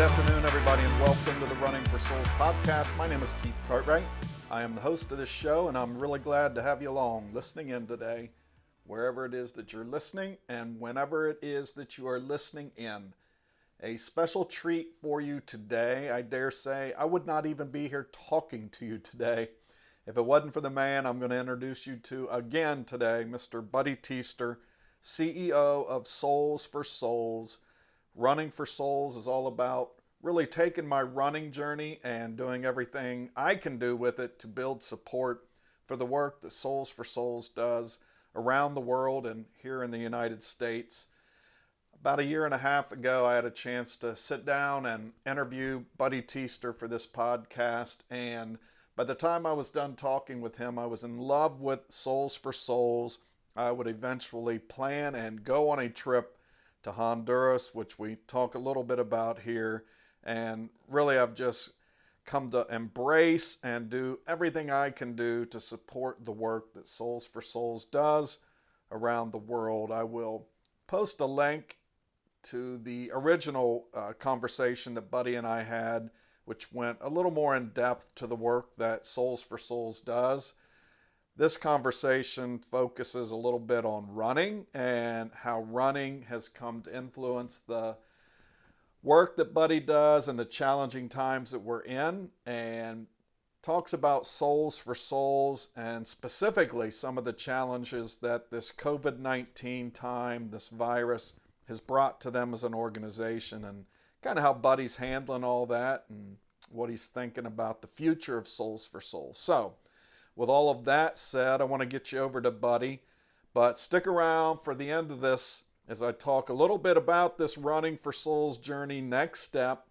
Good afternoon, everybody, and welcome to the Running for Souls podcast. My name is Keith Cartwright. I am the host of this show, and I'm really glad to have you along listening in today, wherever it is that you're listening and whenever it is that you are listening in. A special treat for you today. I dare say I would not even be here talking to you today if it wasn't for the man I'm going to introduce you to again today, Mr. Buddy Teaster, CEO of Soles4Souls. Running for Souls is all about really taking my running journey and doing everything I can do with it to build support for the work that Soles4Souls does around the world and here in the United States. About a year and a half ago, I had a chance to sit down and interview Buddy Teaster for this podcast, and by the time I was done talking with him, I was in love with Soles4Souls. I would eventually plan and go on a trip to Honduras, which we talk a little bit about here. And really, I've just come to embrace and do everything I can do to support the work that Soles4Souls does around the world. I will post a link to the original conversation that Buddy and I had, which went a little more in depth to the work that Soles4Souls does. This conversation focuses a little bit on running and how running has come to influence the work that Buddy does and the challenging times that we're in, and talks about Soles4Souls and specifically some of the challenges that this COVID-19 time, this virus, has brought to them as an organization, and kind of how Buddy's handling all that and what he's thinking about the future of Soles4Souls. So, with all of that said, I want to get you over to Buddy, but stick around for the end of this as I talk a little bit about this Running for Souls journey next step.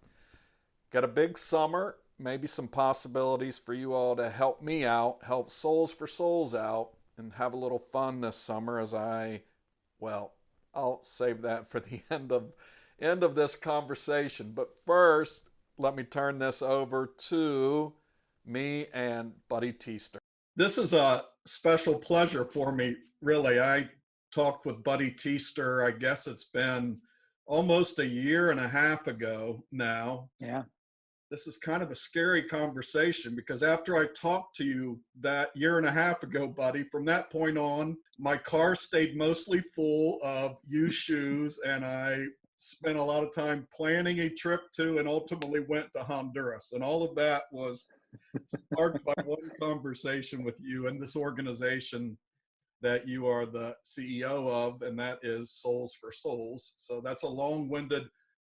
Got a big summer, maybe some possibilities for you all to help me out, help Soles4Souls out, and have a little fun this summer as I'll save that for the end of this conversation. But first, let me turn this over to me and Buddy Teaster. This is a special pleasure for me, really. I talked with Buddy Teaster, I guess it's been almost a year and a half ago now. Yeah. This is kind of a scary conversation because after I talked to you that year and a half ago, Buddy, from that point on, my car stayed mostly full of used shoes, and I spent a lot of time planning a trip to and ultimately went to Honduras. And all of that was sparked by one conversation with you and this organization that you are the CEO of, and that is Soles4Souls. So that's a long-winded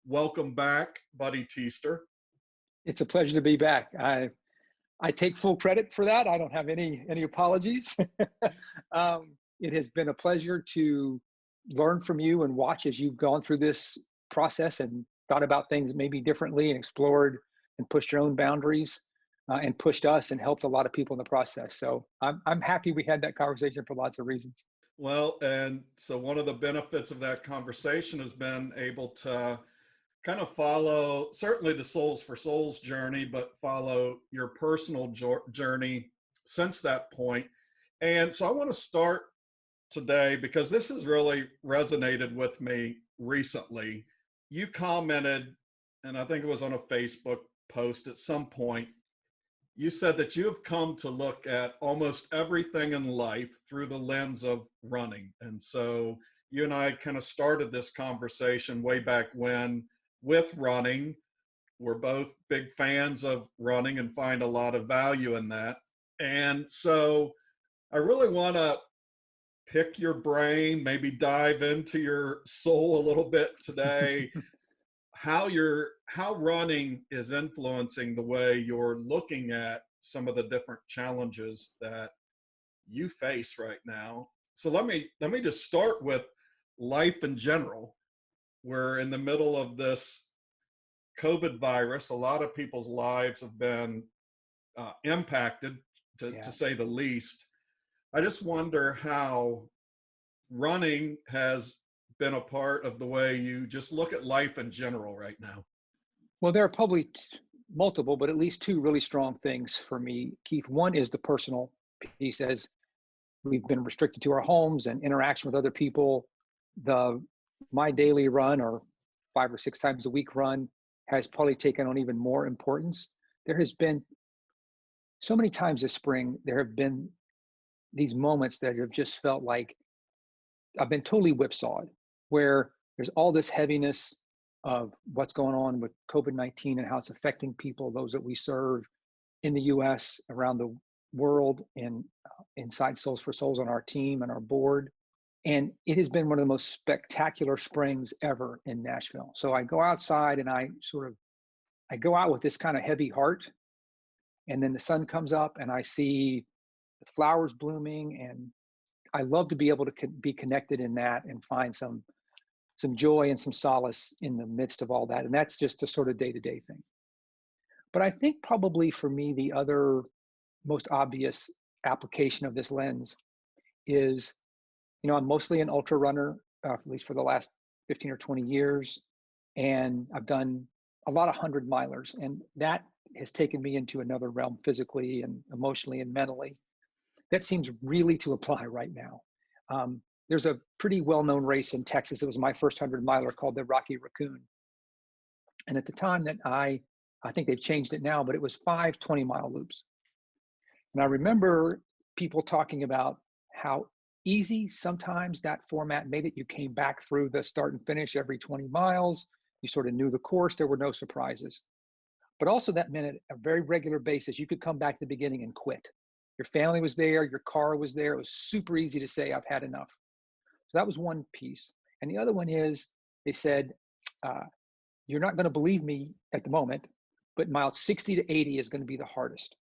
welcome back, Buddy Teaster. It's a pleasure to be back. I take full credit for that. I don't have any apologies. It has been a pleasure to learn from you and watch as you've gone through this process and thought about things maybe differently and explored and pushed your own boundaries and pushed us and helped a lot of people in the process. So I'm happy we had that conversation for lots of reasons. Well, and so one of the benefits of that conversation has been able to kind of follow certainly the Soles4Souls journey, but follow your personal journey since that point. And so I want to start today because this has really resonated with me recently. You commented, and I think it was on a Facebook post at some point, you said that you have come to look at almost everything in life through the lens of running. And so you and I kind of started this conversation way back when with running. We're both big fans of running and find a lot of value in that. And so I really want to pick your brain, maybe dive into your soul a little bit today, how running is influencing the way you're looking at some of the different challenges that you face right now. So let me just start with life in general. We're in the middle of this COVID virus. A lot of people's lives have been impacted, to say the least. I just wonder how running has been a part of the way you just look at life in general right now. Well, there are probably multiple, but at least two really strong things for me, Keith. One is the personal piece, as we've been restricted to our homes and interaction with other people. My daily run, or 5 or 6 times a week run, has probably taken on even more importance. There has been so many times this spring, there have been these moments that have just felt like I've been totally whipsawed, where there's all this heaviness of what's going on with COVID-19 and how it's affecting people, those that we serve in the US, around the world, and inside Soles4Souls on our team and our board. And it has been one of the most spectacular springs ever in Nashville. So I go outside and I go out with this kind of heavy heart. And then the sun comes up and I see the flowers blooming, and I love to be able to be connected in that and find some joy and some solace in the midst of all that. And that's just a sort of day-to-day thing. But I think probably for me, the other most obvious application of this lens is, I'm mostly an ultra runner, at least for the last 15 or 20 years. And I've done a lot of 100-milers, and that has taken me into another realm physically and emotionally and mentally. That seems really to apply right now. There's a pretty well-known race in Texas. It was my first 100-miler, called the Rocky Raccoon. And at the time that I think they've changed it now, but it was 5 20-mile loops. And I remember people talking about how easy sometimes that format made it. You came back through the start and finish every 20 miles. You sort of knew the course. There were no surprises. But also that meant at a very regular basis, you could come back to the beginning and quit. Your family was there, your car was there. It was super easy to say, I've had enough. So that was one piece. And the other one is, they said, you're not going to believe me at the moment, but miles 60 to 80 is going to be the hardest,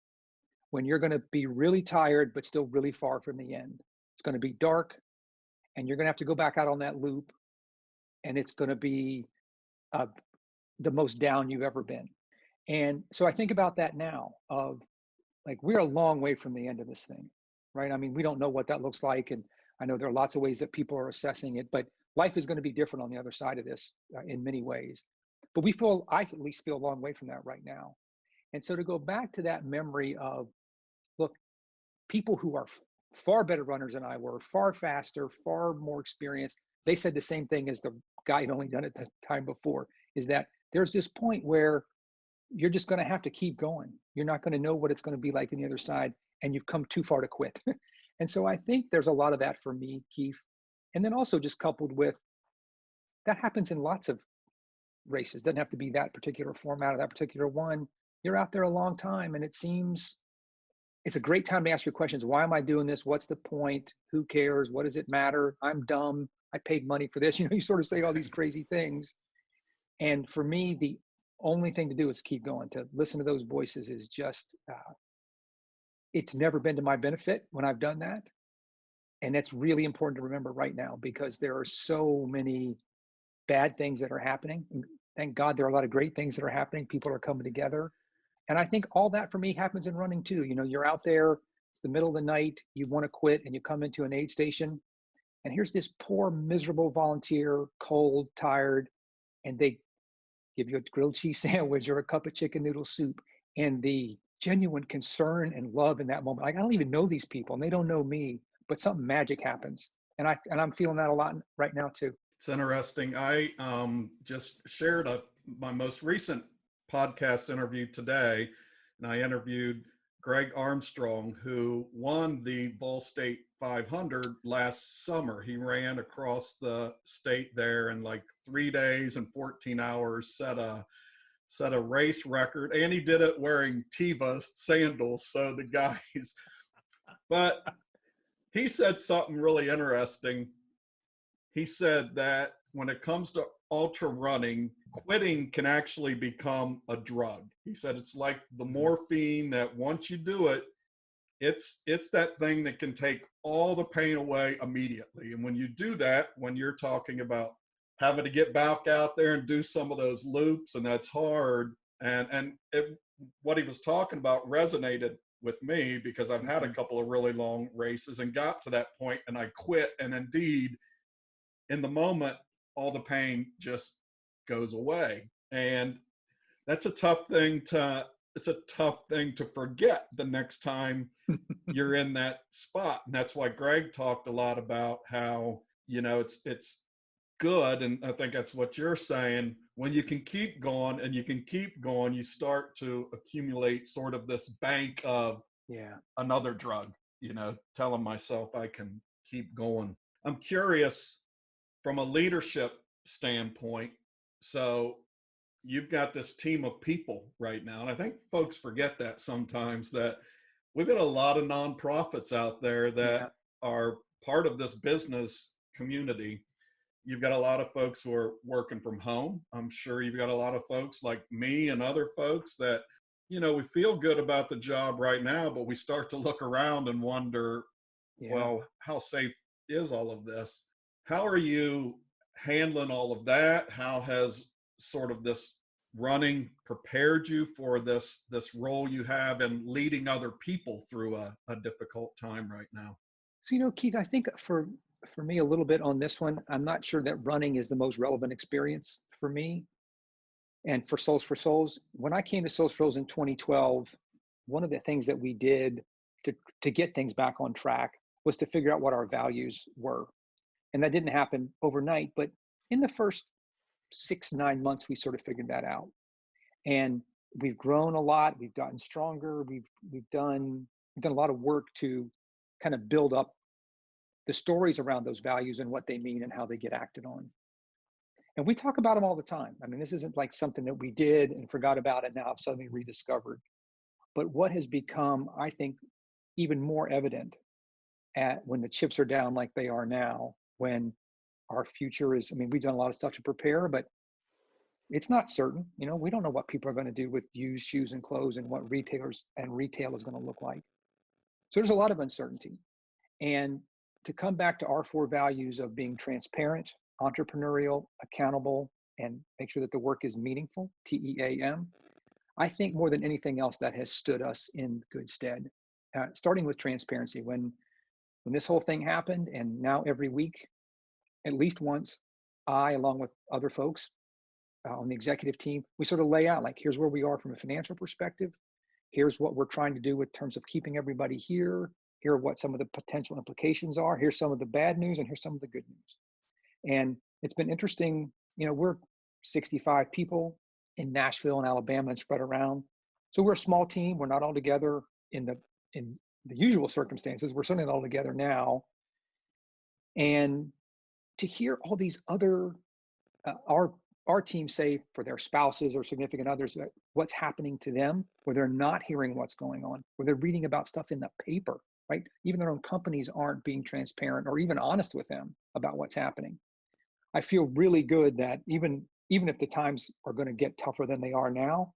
when you're going to be really tired, but still really far from the end. It's going to be dark, and you're going to have to go back out on that loop, and it's going to be the most down you've ever been. And so I think about that now, of like, we're a long way from the end of this thing, right? I mean, we don't know what that looks like. And I know there are lots of ways that people are assessing it, but life is going to be different on the other side of this in many ways. But I at least feel a long way from that right now. And so to go back to that memory of, look, people who are far better runners than I were, far faster, far more experienced, they said the same thing as the guy who'd only done it the time before, is that there's this point where you're just going to have to keep going. You're not going to know what it's going to be like on the other side, and you've come too far to quit. And so I think there's a lot of that for me, Keith. And then also just coupled with, that happens in lots of races. Doesn't have to be that particular format or that particular one. You're out there a long time, and it seems it's a great time to ask your questions. Why am I doing this? What's the point? Who cares? What does it matter? I'm dumb. I paid money for this. You sort of say all these crazy things. And for me, the only thing to do is keep going. To listen to those voices is just, it's never been to my benefit when I've done that. And that's really important to remember right now, because there are so many bad things that are happening. And thank God there are a lot of great things that are happening. People are coming together. And I think all that for me happens in running too. You're out there, it's the middle of the night, you want to quit, and you come into an aid station, and here's this poor, miserable volunteer, cold, tired, and they give you a grilled cheese sandwich or a cup of chicken noodle soup. And the genuine concern and love in that moment, like, I don't even know these people and they don't know me, but something magic happens. And I'm feeling that a lot right now too. It's interesting. I just shared my most recent podcast interview today, and I interviewed Greg Armstrong, who won the Vol State 500 last summer. He ran across the state there in like 3 days and 14 hours, set a race record, and he did it wearing Teva sandals. So the guys, but he said something really interesting. He said that when it comes to ultra running, quitting can actually become a drug. He said it's like the morphine that once you do it, it's that thing that can take all the pain away immediately. And when you do that, when you're talking about having to get back out there and do some of those loops, and that's hard, and what he was talking about resonated with me, because I've had a couple of really long races and got to that point and I quit, and indeed in the moment all the pain just goes away. And that's a tough thing to forget the next time you're in that spot. And that's why Greg talked a lot about how, it's good, and I think that's what you're saying, when you can keep going and you can keep going, you start to accumulate sort of this bank of Yeah. another drug, telling myself I can keep going. I'm curious from a leadership standpoint. So you've got this team of people right now, and I think folks forget that sometimes, that we've got a lot of nonprofits out there Yeah. that are part of this business community. You've got a lot of folks who are working from home. I'm sure you've got a lot of folks like me and other folks that, we feel good about the job right now, but we start to look around and wonder, Yeah. well, how safe is all of this? How are you handling all of that? How has sort of this running prepared you for this role you have in leading other people through a difficult time right now? So, Keith, I think for me a little bit on this one, I'm not sure that running is the most relevant experience for me and for Soles4Souls. When I came to Soles4Souls in 2012, one of the things that we did to get things back on track was to figure out what our values were. And that didn't happen overnight, but in the first 6, 9 months, we sort of figured that out. And we've grown a lot. We've gotten stronger. We've done a lot of work to kind of build up the stories around those values and what they mean and how they get acted on. And we talk about them all the time. I mean, this isn't like something that we did and forgot about it now have suddenly rediscovered. But what has become, I think, even more evident when the chips are down like they are now, when our future is, I mean, we've done a lot of stuff to prepare, but it's not certain. We don't know what people are going to do with used shoes and clothes and what retailers and retail is going to look like. So there's a lot of uncertainty. And to come back to our 4 values of being transparent, entrepreneurial, accountable, and make sure that the work is meaningful, TEAM, I think more than anything else that has stood us in good stead. Starting with transparency, when this whole thing happened, and now every week, at least once, I, along with other folks on the executive team, we sort of lay out like, here's where we are from a financial perspective. Here's what we're trying to do in terms of keeping everybody here. Here are what some of the potential implications are. Here's some of the bad news, and here's some of the good news. And it's been interesting. We're 65 people in Nashville and Alabama and spread around. So we're a small team. We're not all together in the usual circumstances. We're certainly not all together now. And to hear all these other, our team say for their spouses or significant others, what's happening to them, where they're not hearing what's going on, where they're reading about stuff in the paper, right? Even their own companies aren't being transparent or even honest with them about what's happening. I feel really good that even if the times are going to get tougher than they are now,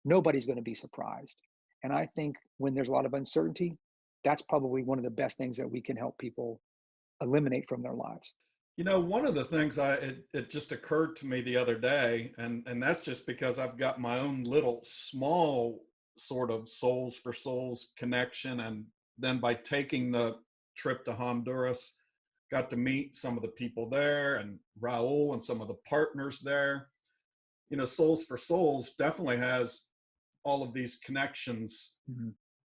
nobody's going to be surprised. And I think when there's a lot of uncertainty, that's probably one of the best things that we can help people eliminate from their lives. One of the things it just occurred to me the other day, and that's just because I've got my own little small sort of Soles4Souls connection. And then by taking the trip to Honduras, got to meet some of the people there and Raul and some of the partners there. Soles4Souls definitely has all of these connections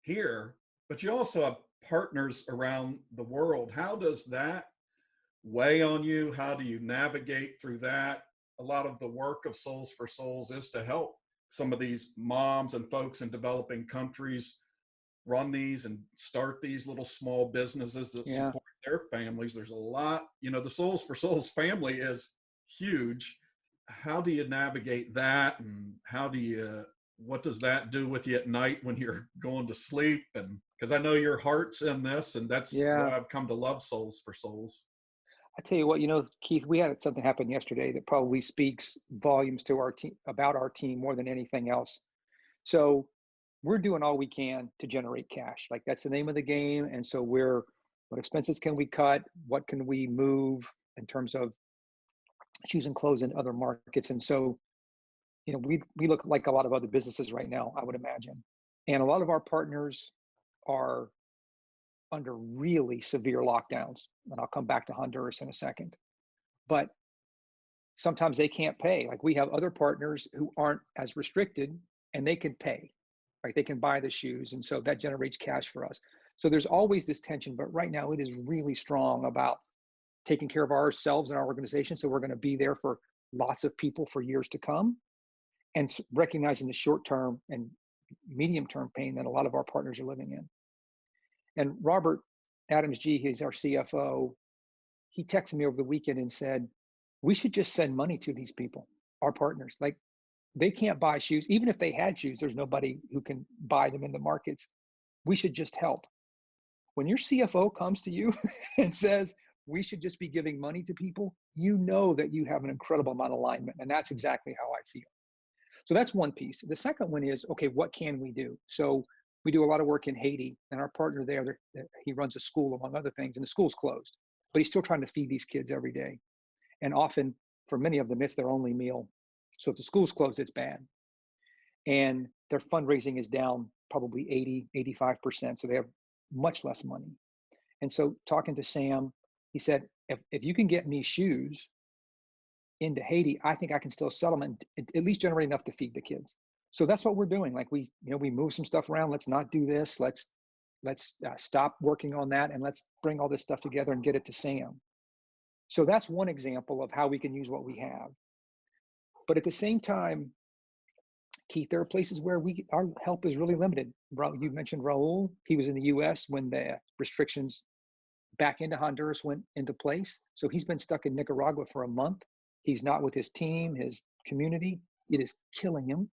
here, but you also have partners around the world. How does that weigh on you? How do you navigate through that? A lot of the work of Soles4Souls is to help some of these moms and folks in developing countries run these and start these little small businesses that support their families. There's a lot, the Soles4Souls family is huge. How do you navigate that? And what does that do with you at night when you're going to sleep? And because I know your heart's in this, and that's why I've come to love Soles4Souls. I tell you what, Keith, we had something happen yesterday that probably speaks volumes to our team, about our team more than anything else. So we're doing all we can to generate cash. Like, that's the name of the game. And so what expenses can we cut? What can we move in terms of shoes and clothes in other markets? And so, we look like a lot of other businesses right now, I would imagine. And a lot of our partners are under really severe lockdowns. And I'll come back to Honduras in a second. But sometimes they can't pay. Like, we have other partners who aren't as restricted and they can pay, right? They can buy the shoes. And so that generates cash for us. So there's always this tension, but right now it is really strong about taking care of ourselves and our organization. So we're going to be there for lots of people for years to come, and recognizing the short-term and medium-term pain that a lot of our partners are living in. And Robert Adams G, he's our CFO, he texted me over the weekend and said, we should just send money to these people, our partners. Like, they can't buy shoes. Even if they had shoes, there's nobody who can buy them in the markets. We should just help. When your CFO comes to you and says, we should just be giving money to people, you know that you have an incredible amount of alignment. And that's exactly how I feel. So that's one piece. The second one is, okay, what can we do? So we do a lot of work in Haiti, and our partner there, he runs a school among other things, and the school's closed, but he's still trying to feed these kids every day. And often for many of them, it's their only meal. So if the school's closed, it's bad. And their fundraising is down probably 80, 85%. So they have much less money. And so talking to Sam, he said, if you can get me shoes into Haiti, I think I can still sell them and at least generate enough to feed the kids. So that's what we're doing. Like, we move some stuff around. Let's not do this. Let's stop working on that, and let's bring all this stuff together and get it to Sam. So that's one example of how we can use what we have. But at the same time, Keith, there are places where our help is really limited. You mentioned Raul. He was in the U.S. when the restrictions back into Honduras went into place. So he's been stuck in Nicaragua for a month. He's not with his team, his community. It is killing him.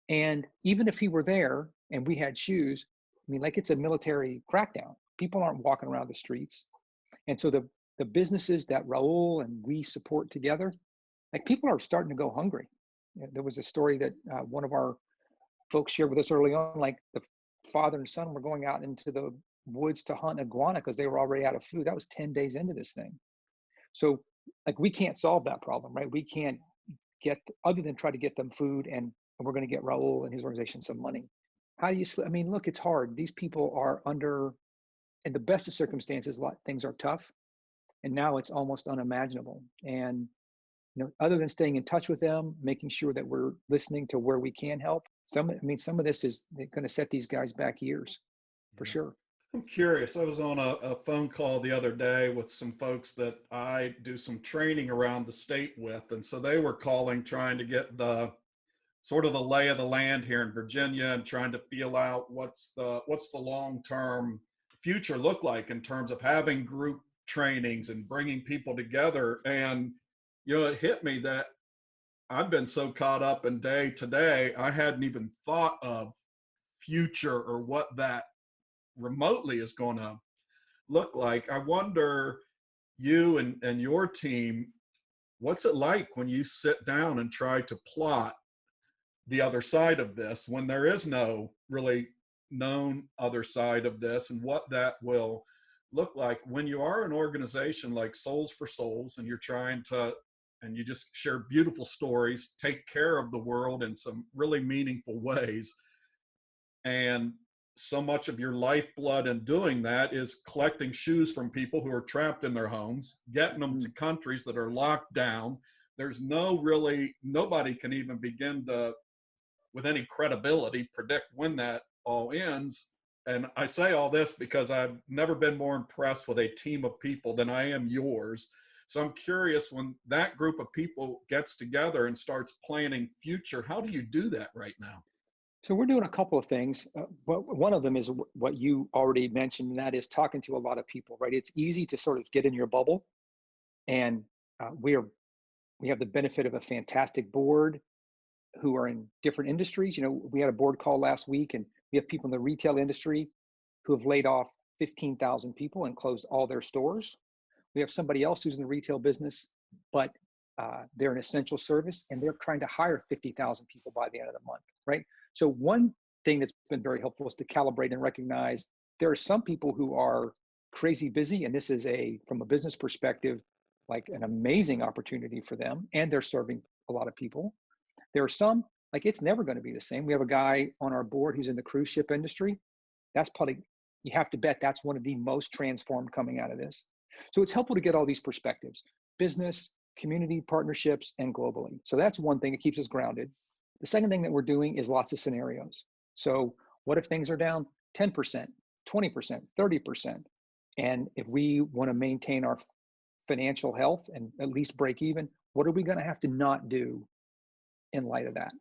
And even if he were there and we had shoes, I mean, like, it's a military crackdown. People aren't walking around the streets. And so the businesses that Raul and we support together, like, people are starting to go hungry. There was a story that one of our folks shared with us early on, like, the father and son were going out into the woods to hunt iguana because they were already out of food. That was 10 days into this thing. So, like, we can't solve that problem, right? We can't get, other than try to get them food, and we're going to get Raul and his organization some money. How do you, I mean, look, it's hard. These people are under, in the best of circumstances, things are tough. And now it's almost unimaginable. And, other than staying in touch with them, making sure that we're listening to where we can help, some of this is going to set these guys back years, for sure. I'm curious. I was on a phone call the other day with some folks that I do some training around the state with. And so they were calling, trying to get the sort of the lay of the land here in Virginia, and trying to feel out what's the long-term future look like in terms of having group trainings and bringing people together. And, it hit me that I've been so caught up in day to day, I hadn't even thought of future or what that remotely is going to look like. I wonder, you and your team, what's it like when you sit down and try to plot the other side of this, when there is no really known other side of this, and what that will look like when you are an organization like Soles4Souls, and you're trying to, and you just share beautiful stories, take care of the world in some really meaningful ways. And so much of your lifeblood in doing that is collecting shoes from people who are trapped in their homes, getting them to countries that are locked down. There's nobody can even begin to, with any credibility, predict when that all ends. And I say all this because I've never been more impressed with a team of people than I am yours. So I'm curious, when that group of people gets together and starts planning future, how do you do that right now? So we're doing a couple of things. One of them is what you already mentioned, and that is talking to a lot of people, right? It's easy to sort of get in your bubble. And we have the benefit of a fantastic board who are in different industries. We had a board call last week, and we have people in the retail industry who have laid off 15,000 people and closed all their stores. We have somebody else who's in the retail business, but they're an essential service, and they're trying to hire 50,000 people by the end of the month, right? So one thing that's been very helpful is to calibrate and recognize there are some people who are crazy busy, and this is from a business perspective, like an amazing opportunity for them, and they're serving a lot of people. There are some, like, it's never going to be the same. We have a guy on our board who's in the cruise ship industry. That's probably, you have to bet that's one of the most transformed coming out of this. So it's helpful to get all these perspectives: business, community, partnerships, and globally. So that's one thing that keeps us grounded. The second thing that we're doing is lots of scenarios. So what if things are down 10%, 20%, 30%? And if we want to maintain our financial health and at least break even, what are we going to have to not do in light of that?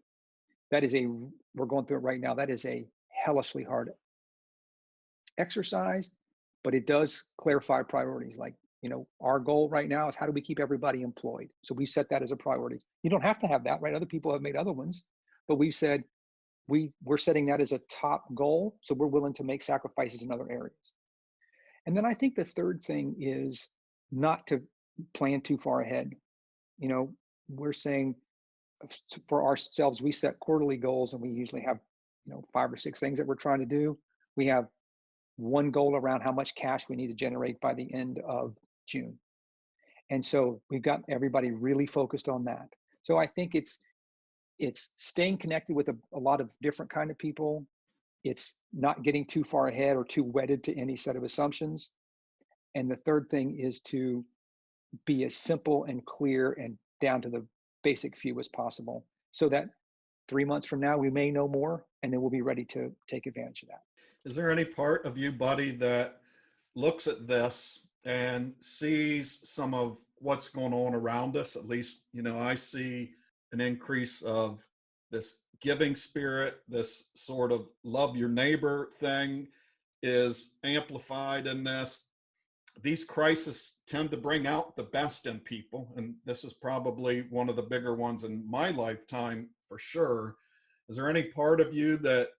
We're going through it right now. That is a hellishly hard exercise, but it does clarify priorities. Like, our goal right now is how do we keep everybody employed? So we set that as a priority. You don't have to have that, right? Other people have made other ones, but we've said we're setting that as a top goal. So we're willing to make sacrifices in other areas. And then I think the third thing is not to plan too far ahead. We're saying for ourselves, we set quarterly goals, and we usually have 5 or 6 things that we're trying to do. We have one goal around how much cash we need to generate by the end of June. And so we've got everybody really focused on that. So I think it's staying connected with a lot of different kind of people. It's not getting too far ahead or too wedded to any set of assumptions. And the third thing is to be as simple and clear and down to the basic few as possible, so that 3 months from now, we may know more, and then we'll be ready to take advantage of that. Is there any part of you, buddy, that looks at this and sees some of what's going on around us? At least, I see an increase of this giving spirit, this sort of love your neighbor thing is amplified in this. These crises tend to bring out the best in people, and this is probably one of the bigger ones in my lifetime for sure. Is there any part of you that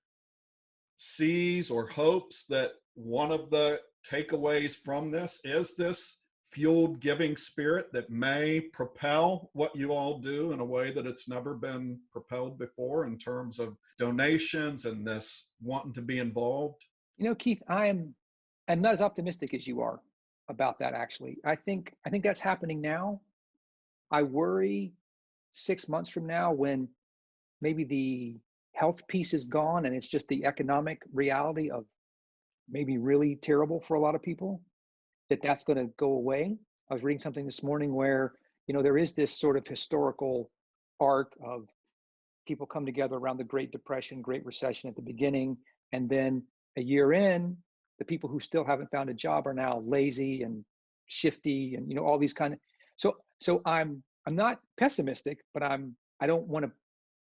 sees or hopes that one of the takeaways from this is this fueled giving spirit that may propel what you all do in a way that it's never been propelled before in terms of donations and this wanting to be involved? Keith, I'm not as optimistic as you are about that, actually. I think that's happening now. I worry 6 months from now, when maybe the health piece is gone and it's just the economic reality of maybe really terrible for a lot of people, that's going to go away. I was reading something this morning where, there is this sort of historical arc of people come together around the Great Depression, Great Recession at the beginning, and then a year in, the people who still haven't found a job are now lazy and shifty, and all these kind of. So I'm not pessimistic, but I don't want to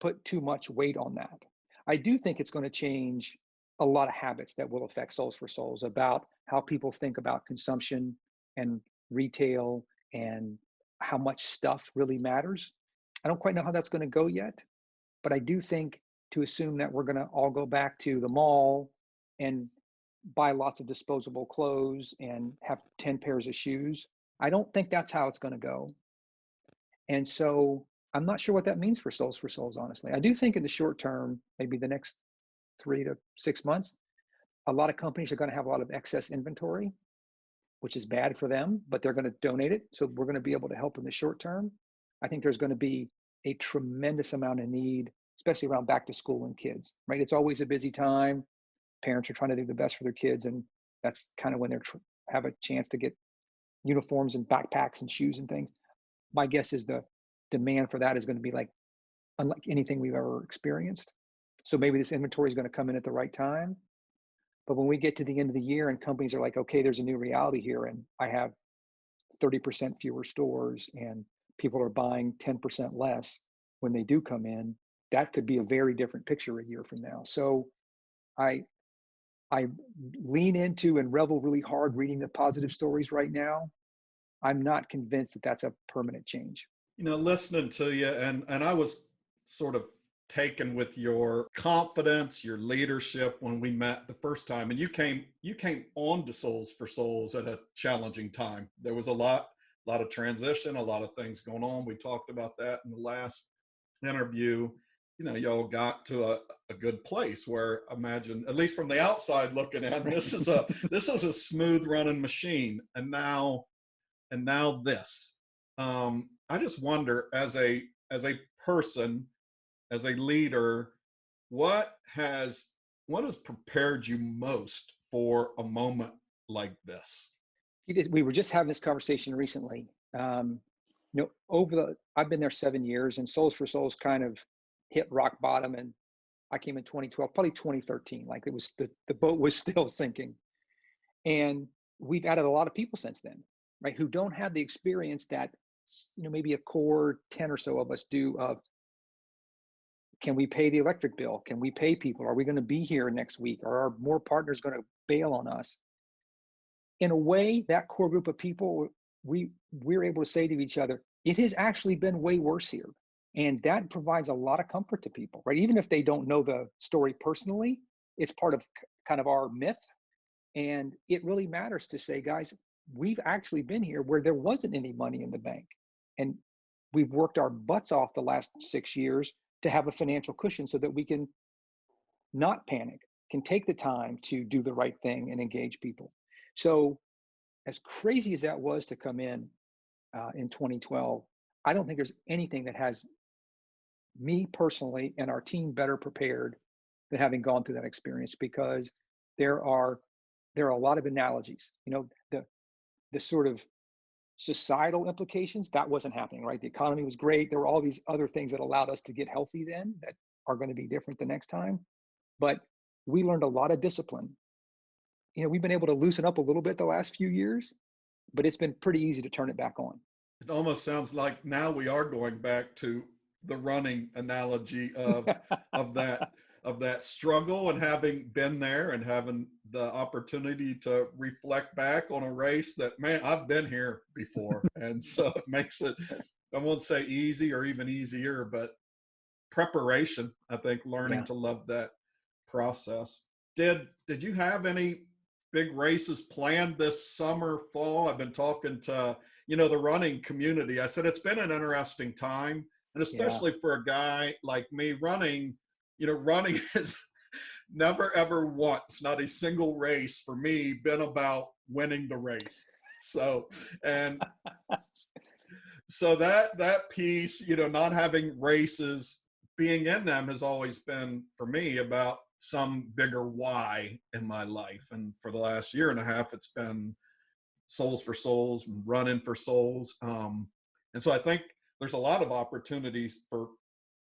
put too much weight on that. I do think it's going to change a lot of habits that will affect Soles4Souls about how people think about consumption and retail and how much stuff really matters. I don't quite know how that's going to go yet, but I do think to assume that we're going to all go back to the mall and buy lots of disposable clothes and have 10 pairs of shoes, I don't think that's how it's going to go. And so I'm not sure what that means for Soles4Souls, honestly. I do think in the short term, maybe the next 3 to 6 months, a lot of companies are going to have a lot of excess inventory, which is bad for them, but they're going to donate it. So we're going to be able to help in the short term. I think there's going to be a tremendous amount of need, especially around back to school and kids, right? It's always a busy time. Parents are trying to do the best for their kids, and that's kind of when they're have a chance to get uniforms and backpacks and shoes and things. My guess is the demand for that is going to be like unlike anything we've ever experienced. So maybe this inventory is going to come in at the right time. But when we get to the end of the year and companies are like, okay, there's a new reality here, and I have 30% fewer stores and people are buying 10% less when they do come in, that could be a very different picture a year from now. So I lean into and revel really hard reading the positive stories right now. I'm not convinced that that's a permanent change. Listening to you, and I was sort of taken with your confidence, your leadership when we met the first time, and you came on to Soles4Souls at a challenging time. There was a lot of transition, a lot of things going on. We talked about that in the last interview. Y'all got to a good place where, imagine, at least from the outside looking in, this is a smooth running machine. And now this. I just wonder, as a person, as a leader, what has prepared you most for a moment like this? We were just having this conversation recently. I've been there 7 years, and Soles4Souls kind of hit rock bottom, and I came in 2012, probably 2013. Like, it was the boat was still sinking, and we've added a lot of people since then. right? Who don't have the experience that, maybe a core 10 or so of us do of, can we pay the electric bill? Can we pay people? Are we going to be here next week? Are more partners going to bail on us? In a way, that core group of people, we're able to say to each other, it has actually been way worse here. And that provides a lot of comfort to people, right? Even if they don't know the story personally, it's part of kind of our myth. And it really matters to say, guys, we've actually been here where there wasn't any money in the bank. And we've worked our butts off the last 6 years to have a financial cushion so that we can not panic, can take the time to do the right thing and engage people. So as crazy as that was to come in 2012, I don't think there's anything that has me personally and our team better prepared than having gone through that experience, because there are a lot of analogies. The sort of societal implications, that wasn't happening, right? The economy was great. There were all these other things that allowed us to get healthy then that are going to be different the next time. But we learned a lot of discipline. We've been able to loosen up a little bit the last few years, but it's been pretty easy to turn it back on. It almost sounds like now we are going back to the running analogy of that struggle, and having been there and having the opportunity to reflect back on a race that, man, I've been here before. And so it makes it, I won't say easy or even easier, but preparation, I think, learning to love that process. Did you have any big races planned this summer, fall? I've been talking to, the running community. I said, it's been an interesting time. And especially for a guy like me, running is never, ever once, not a single race for me, been about winning the race. So, and so that piece, not having races, being in them has always been for me about some bigger why in my life. And for the last year and a half, it's been Soles4Souls, running for souls. And so I think there's a lot of opportunities for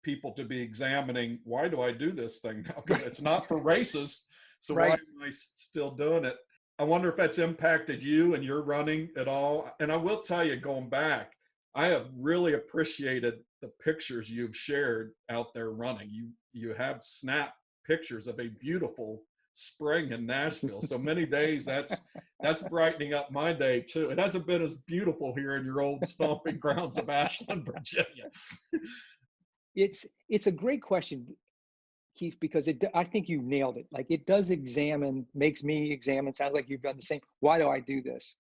people to be examining, why do I do this thing now? Because it's not for races. So why am I still doing it? I wonder if that's impacted you and your running at all. And I will tell you, going back, I have really appreciated the pictures you've shared out there running. You have snapped pictures of a beautiful spring in Nashville. So many days that's brightening up my day too. It hasn't been as beautiful here in your old stomping grounds of Ashland, Virginia. It's a great question, Keith, because I think you nailed it. Like, it does makes me examine, sounds like you've done the same. Why do I do this?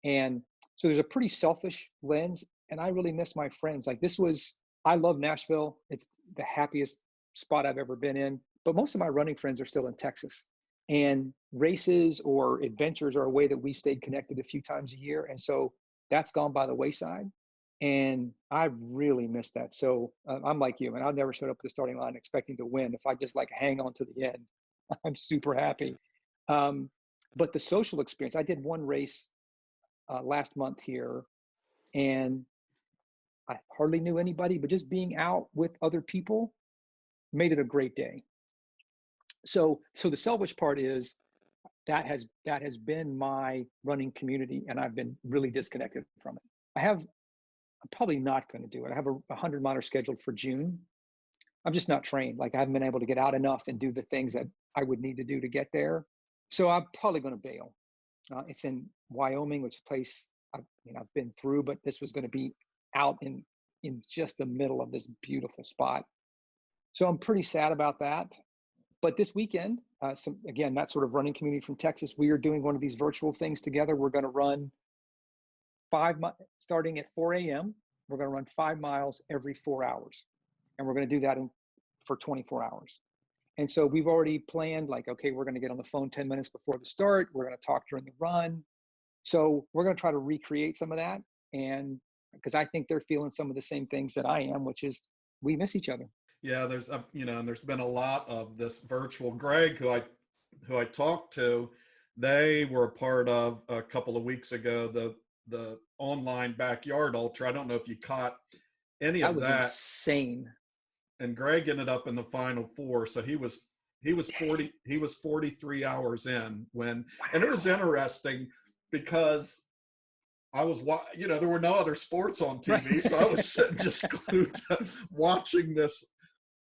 And so there's a pretty selfish lens, and I really miss my friends. Like, I love Nashville. It's the happiest spot I've ever been in, but most of my running friends are still in Texas, and races or adventures are a way that we've stayed connected a few times a year. And so that's gone by the wayside. And I really missed that. So I'm like you, and I've never showed up at the starting line expecting to win. If I just hang on to the end, I'm super happy. But the social experience, I did one race last month here, and I hardly knew anybody, but just being out with other people made it a great day. So the selfish part is that has been my running community, and I've been really disconnected from it. I'm probably not going to do it. I have a 100-miler scheduled for June. I'm just not trained. Like, I haven't been able to get out enough and do the things that I would need to do to get there. So I'm probably going to bail. It's in Wyoming, which is a place I've been through, but this was going to be out in just the middle of this beautiful spot. So I'm pretty sad about that. But this weekend, again, that sort of running community from Texas, we are doing one of these virtual things together. We're going to run starting at 4 a.m. We're going to run 5 miles every 4 hours. And we're going to do that for 24 hours. And so we've already planned, okay, we're going to get on the phone 10 minutes before the start. We're going to talk during the run. So we're going to try to recreate some of that. And because I think they're feeling some of the same things that I am, which is we miss each other. Yeah, and there's been a lot of this virtual. Greg, who I talked to, they were a part of a couple of weeks ago, the online backyard ultra. I don't know if you caught any of that. That was insane. And Greg ended up in the final 4. So he was 43 hours in when, wow. And it was interesting because I was, there were no other sports on Right. TV, so I was sitting just glued to watching this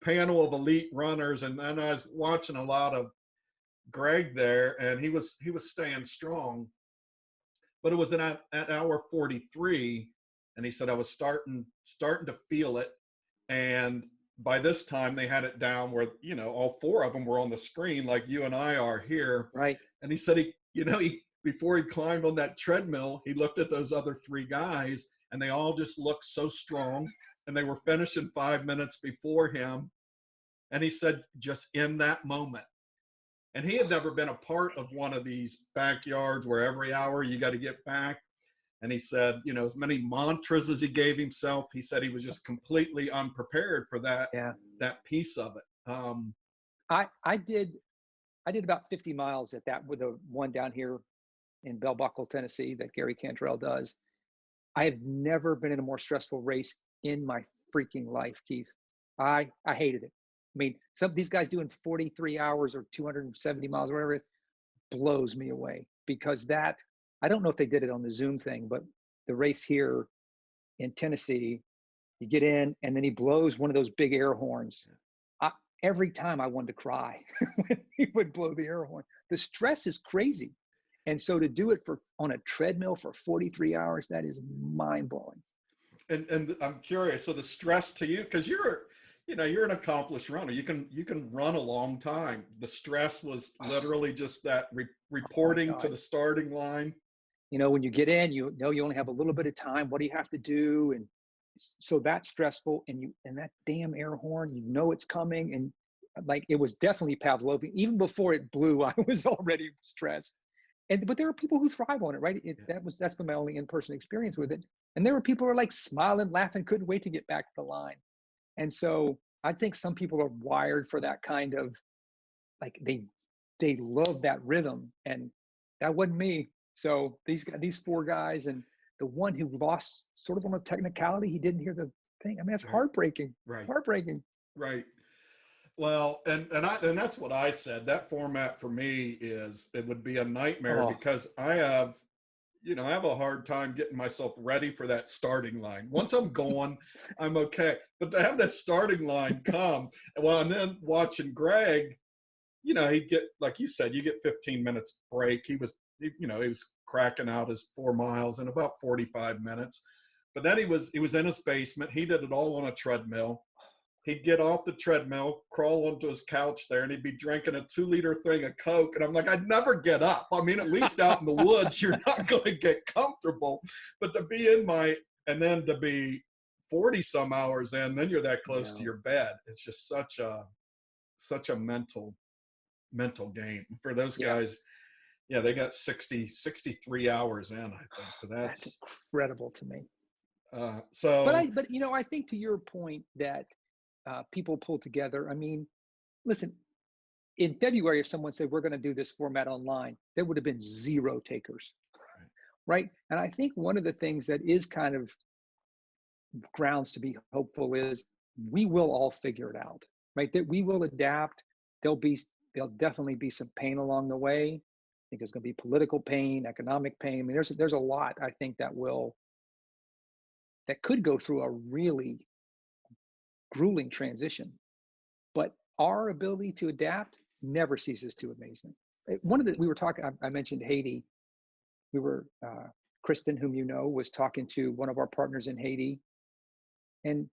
panel of elite runners, and I was watching a lot of Greg there, and he was staying strong, but it was at hour 43, and he said I was starting to feel it, and by this time they had it down where all four of them were on the screen like you and I are here, Right. and he said he before he climbed on that treadmill, he looked at those other three guys, and they all just looked so strong, and they were finishing 5 minutes before him, and he said just in that moment. And he had never been a part of one of these backyards where every hour you got to get back. And he said, as many mantras as he gave himself, he said he was just completely unprepared for that Yeah. that piece of it. I did about 50 miles at that with the one down here in Bell Buckle, Tennessee, that Gary Cantrell does. I have never been in a more stressful race in my freaking life, Keith. I hated it. I mean, some of these guys doing 43 hours or 270 miles, or whatever it is, blows me away, because I don't know if they did it on the Zoom thing, but the race here in Tennessee, you get in and then he blows one of those big air horns. Every time I wanted to cry when he would blow the air horn. The stress is crazy. And so to do it on a treadmill for 43 hours, that is mind blowing. And I'm curious, so the stress to you, because you're an accomplished runner. You can run a long time. The stress was literally just that reporting to the starting line. When you get in, you know you only have a little bit of time. What do you have to do? And so that's stressful. And that damn air horn, it's coming. And like, it was definitely Pavlovian. Even before it blew, I was already stressed. But there are people who thrive on it, right? That's been my only in-person experience with it. And there were people who are like smiling, laughing, couldn't wait to get back to the line. And so I think some people are wired for that kind of, like, they love that rhythm, and that wasn't me. So these four guys, and the one who lost sort of on a technicality, he didn't hear the thing. I mean, that's heartbreaking. Right. Heartbreaking. Right. Well, and that's what I said. That format for me it would be a nightmare, because I have a hard time getting myself ready for that starting line. Once I'm going, I'm okay. But to have that starting line come, and then watching Greg, he'd get, like you said, you get 15 minutes break. He was cracking out his 4 miles in about 45 minutes. But then he was in his basement. He did it all on a treadmill. He'd get off the treadmill, crawl onto his couch there, and he'd be drinking a 2-liter thing of Coke. And I'm like, I'd never get up. I mean, at least out in the woods, you're not going to get comfortable. But to be and then to be 40 some hours in, then you're that close to your bed. It's just such a mental game for those guys. Yeah, they got 63 hours in, I think. So that's incredible to me. But I think, to your point, that people pull together. I mean, listen, in February, if someone said, we're going to do this format online, there would have been zero takers, right? And I think one of the things that is kind of grounds to be hopeful is we will all figure it out, right? That we will adapt. There'll definitely be some pain along the way. I think there's going to be political pain, economic pain. I mean, there's a lot, I think, that could go through a really grueling transition. But our ability to adapt never ceases to amaze me. We were talking, I mentioned Haiti. We were, Kristen, whom was talking to one of our partners in Haiti. And,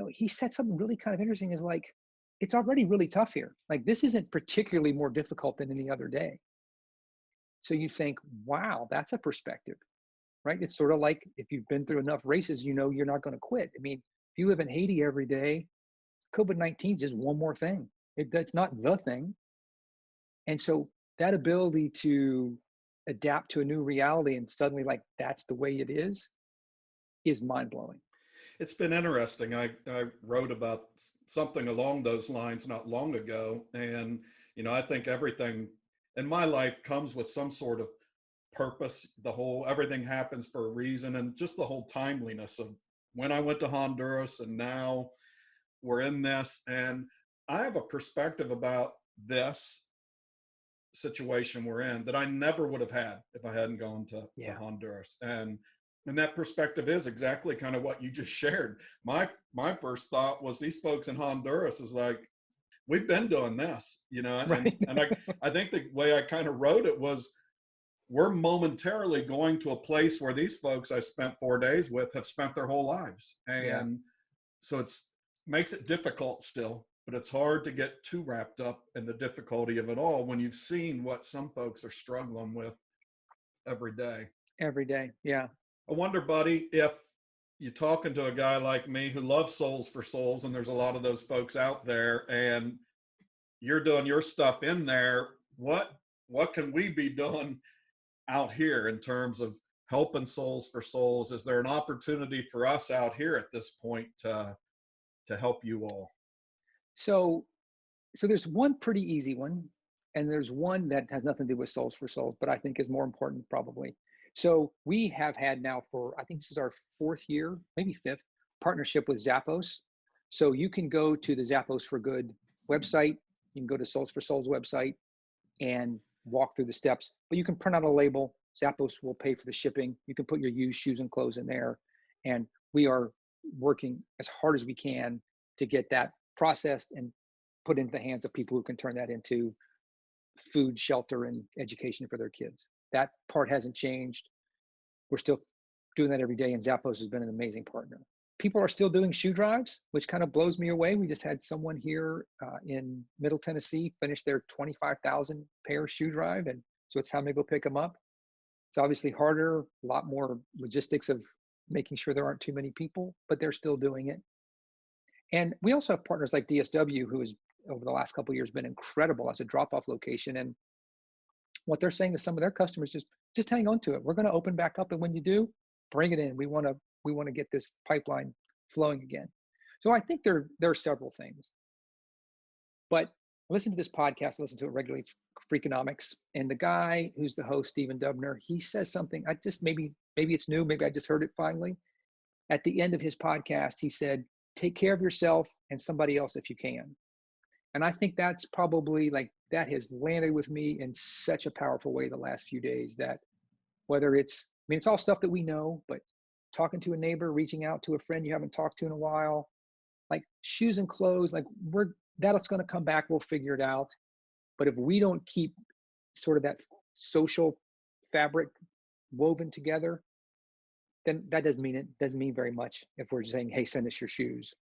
he said something really kind of interesting, is like, it's already really tough here. Like, this isn't particularly more difficult than any other day. So you think, wow, that's a perspective, right? It's sort of like, if you've been through enough races, you're not going to quit. I mean, if you live in Haiti every day, COVID-19 is just one more thing. That's not the thing. And so that ability to adapt to a new reality and suddenly, like, that's the way it is mind-blowing. It's been interesting. I wrote about something along those lines not long ago. And, I think everything in my life comes with some sort of purpose. Everything happens for a reason. And just the whole timeliness of when I went to Honduras and now we're in this. And I have a perspective about this situation we're in that I never would have had if I hadn't gone to Yeah. Honduras. And that perspective is exactly kind of what you just shared. My first thought was these folks in Honduras is like, we've been doing this, and Right. I think the way I kind of wrote it was, we're momentarily going to a place where these folks I spent 4 days with have spent their whole lives. Yeah. And so it's makes it difficult still, but it's hard to get too wrapped up in the difficulty of it all when you've seen what some folks are struggling with every day. Every day. Yeah. I wonder, buddy, if you're talking to a guy like me who loves Soles4Souls, and there's a lot of those folks out there, and you're doing your stuff in there, what can we be doing out here in terms of helping Soles4Souls? Is there an opportunity for us out here at this point to help you all? So there's one pretty easy one, and there's one that has nothing to do with Soles4Souls, but I think is more important probably. So we have had now for, I think this is our 4th year, maybe 5th, partnership with Zappos. So you can go to the Zappos for Good website. You can go to Soles4Souls website and walk through the steps, but you can print out a label. Zappos will pay for the shipping. You can put your used shoes and clothes in there. And we are working as hard as we can to get that processed and put into the hands of people who can turn that into food, shelter, and education for their kids. That part hasn't changed. We're still doing that every day, and Zappos has been an amazing partner. People are still doing shoe drives, which kind of blows me away. We just had someone here in Middle Tennessee finish their 25,000 pair shoe drive, and so it's time to go pick them up. It's obviously harder, a lot more logistics of making sure there aren't too many people, but they're still doing it. And we also have partners like DSW, who has over the last couple of years been incredible as a drop-off location. And what they're saying to some of their customers is just hang on to it. We're going to open back up, and when you do, bring it in. We want to get this pipeline flowing again. So I think there are several things. But listen to this podcast, listen to it regularly. It's Freakonomics, and the guy who's the host, Stephen Dubner, he says something. I just maybe it's new. Maybe I just heard it finally. At the end of his podcast, he said, "Take care of yourself and somebody else if you can." And I think that's probably like, that has landed with me in such a powerful way the last few days, that whether it's, I mean, it's all stuff that we know, but talking to a neighbor, reaching out to a friend you haven't talked to in a while, like shoes and clothes, like that's going to come back. We'll figure it out. But if we don't keep sort of that social fabric woven together, then that doesn't mean very much if we're saying, hey, send us your shoes.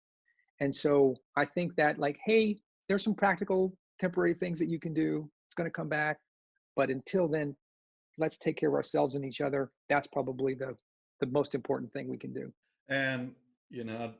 And so I think that, like, hey, there's some practical temporary things that you can do. It's going to come back. But until then, let's take care of ourselves and each other. That's probably the most important thing we can do. And I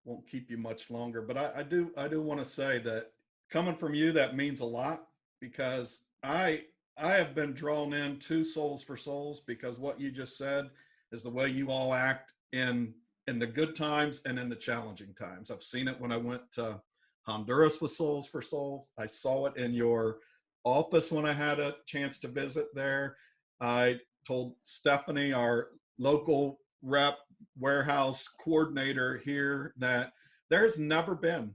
won't keep you much longer, but I do want to say that coming from you, that means a lot, because I have been drawn into Soles4Souls because what you just said is the way you all act in the good times and in the challenging times. I've seen it when I went to Honduras with Soles4Souls. I saw it in your office when I had a chance to visit there. I told Stephanie, our local rep warehouse coordinator here, that there's never been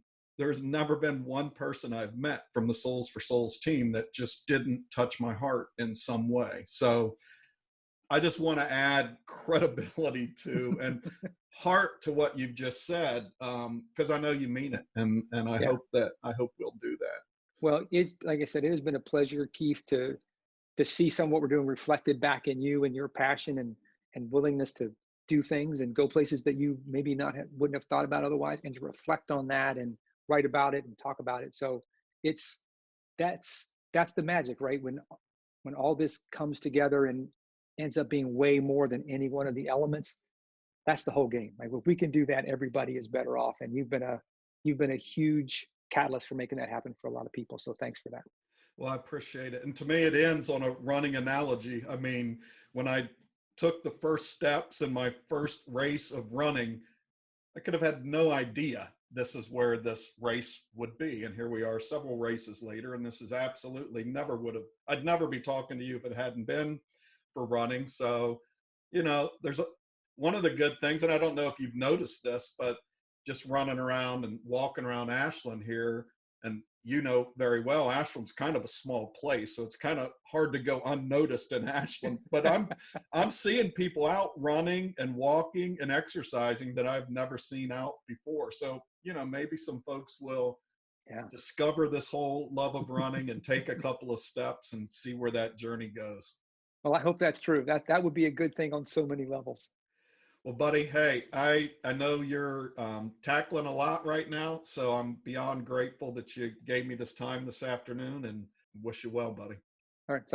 one person I've met from the Soles4Souls team that just didn't touch my heart in some way. So I just want to add credibility to and heart to what you've just said, because I know you mean it, and I hope we'll do that. Well, it's like I said, it has been a pleasure, Keith, to see some of what we're doing reflected back in you and your passion and willingness to do things and go places that you maybe wouldn't have thought about otherwise, and to reflect on that and write about it and talk about it. So that's the magic, right? When all this comes together and ends up being way more than any one of the elements, that's the whole game. Like, if we can do that, everybody is better off. And you've been a huge catalyst for making that happen for a lot of people. So thanks for that. Well, I appreciate it. And to me, it ends on a running analogy. I mean, when I took the first steps in my first race of running, I could have had no idea this is where this race would be. And here we are several races later, and this is absolutely I'd never be talking to you if it hadn't been for running. So, there's one of the good things, and I don't know if you've noticed this, but just running around and walking around Ashland here, and you know very well, Ashland's kind of a small place, so it's kind of hard to go unnoticed in Ashland. But I'm seeing people out running and walking and exercising that I've never seen out before. So, you know, maybe some folks will discover this whole love of running and take a couple of steps and see where that journey goes. Well, I hope that's true. That would be a good thing on so many levels. Well, buddy, hey, I know you're tackling a lot right now, so I'm beyond grateful that you gave me this time this afternoon, and wish you well, buddy. All right, it's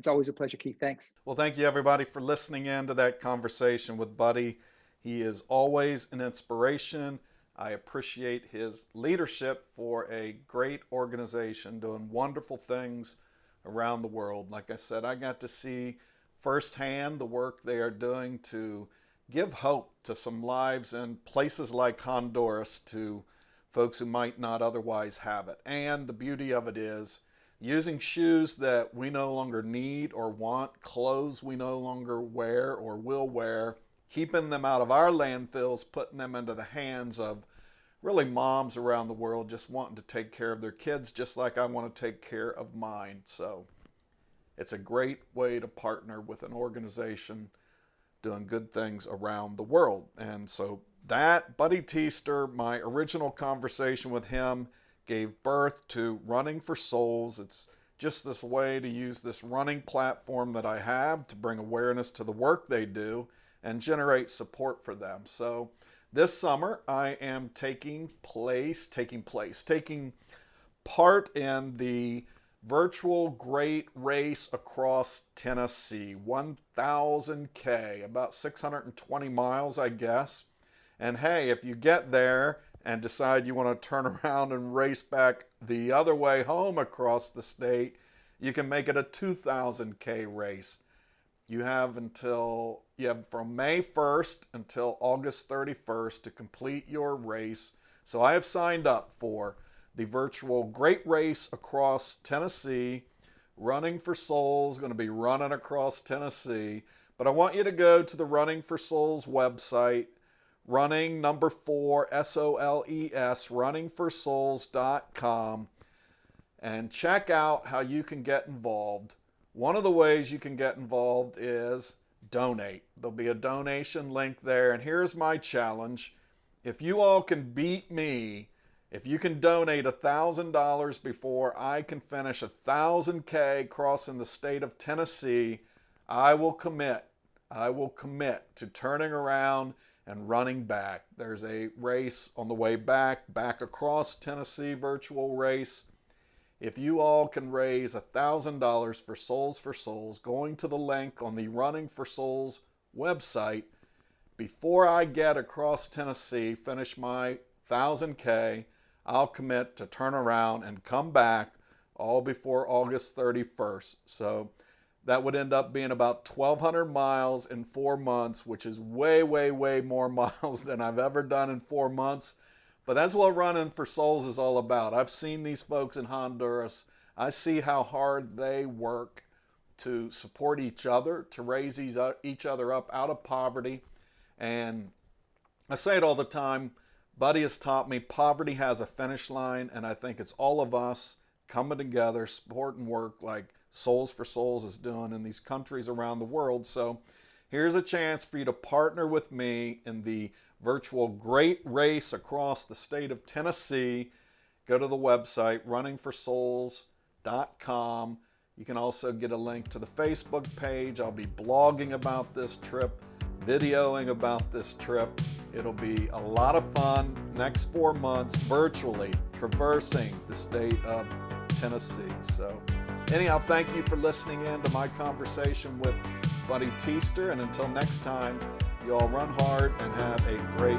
always a pleasure, Keith. Thanks. Well, thank you everybody for listening in to that conversation with Buddy. He is always an inspiration. I appreciate his leadership for a great organization doing wonderful things around the world. Like I said, I got to see firsthand the work they are doing to give hope to some lives in places like Honduras to folks who might not otherwise have it. And the beauty of it is using shoes that we no longer need or want, clothes we no longer wear or will wear, keeping them out of our landfills, putting them into the hands of really moms around the world just wanting to take care of their kids just like I want to take care of mine. So it's a great way to partner with an organization doing good things around the world. And so that, Buddy Teaster, my original conversation with him gave birth to Running for Souls. It's just this way to use this running platform that I have to bring awareness to the work they do and generate support for them. So this summer I am taking part in the virtual great race across Tennessee, 1,000K, about 620 miles, I guess. And hey, if you get there and decide you want to turn around and race back the other way home across the state, you can make it a 2,000K race. You have from May 1st until August 31st to complete your race. So I have signed up for the virtual Great Race across Tennessee. Running for Souls, going to be running across Tennessee. But I want you to go to the Running for Souls website, running number 4, SOLES, runningforsouls.com, and check out how you can get involved. One of the ways you can get involved is donate. There'll be a donation link there. And here's my challenge. If you all can beat me, if you can donate $1,000 before I can finish 1,000K crossing the state of Tennessee, I will commit to turning around and running back. There's a race on the way back across Tennessee, virtual race. If you all can raise $1,000 for Soles4Souls, going to the link on the Running for Souls website, before I get across Tennessee, finish my 1,000K, I'll commit to turn around and come back all before August 31st. So that would end up being about 1,200 miles in 4 months, which is way, way, way more miles than I've ever done in 4 months. But that's what Running for Souls is all about. I've seen these folks in Honduras. I see how hard they work to support each other, to raise each other up out of poverty. And I say it all the time, Buddy has taught me poverty has a finish line, and I think it's all of us coming together, supporting work like Soles4Souls is doing in these countries around the world. So here's a chance for you to partner with me in the virtual Great Race across the state of Tennessee. Go to the website, runningforsouls.com. You can also get a link to the Facebook page. I'll be blogging about this trip, videoing about this trip. It'll be a lot of fun next 4 months virtually traversing the state of Tennessee. So anyhow, thank you for listening in to my conversation with Buddy Teaster. And until next time, you all run hard and have a great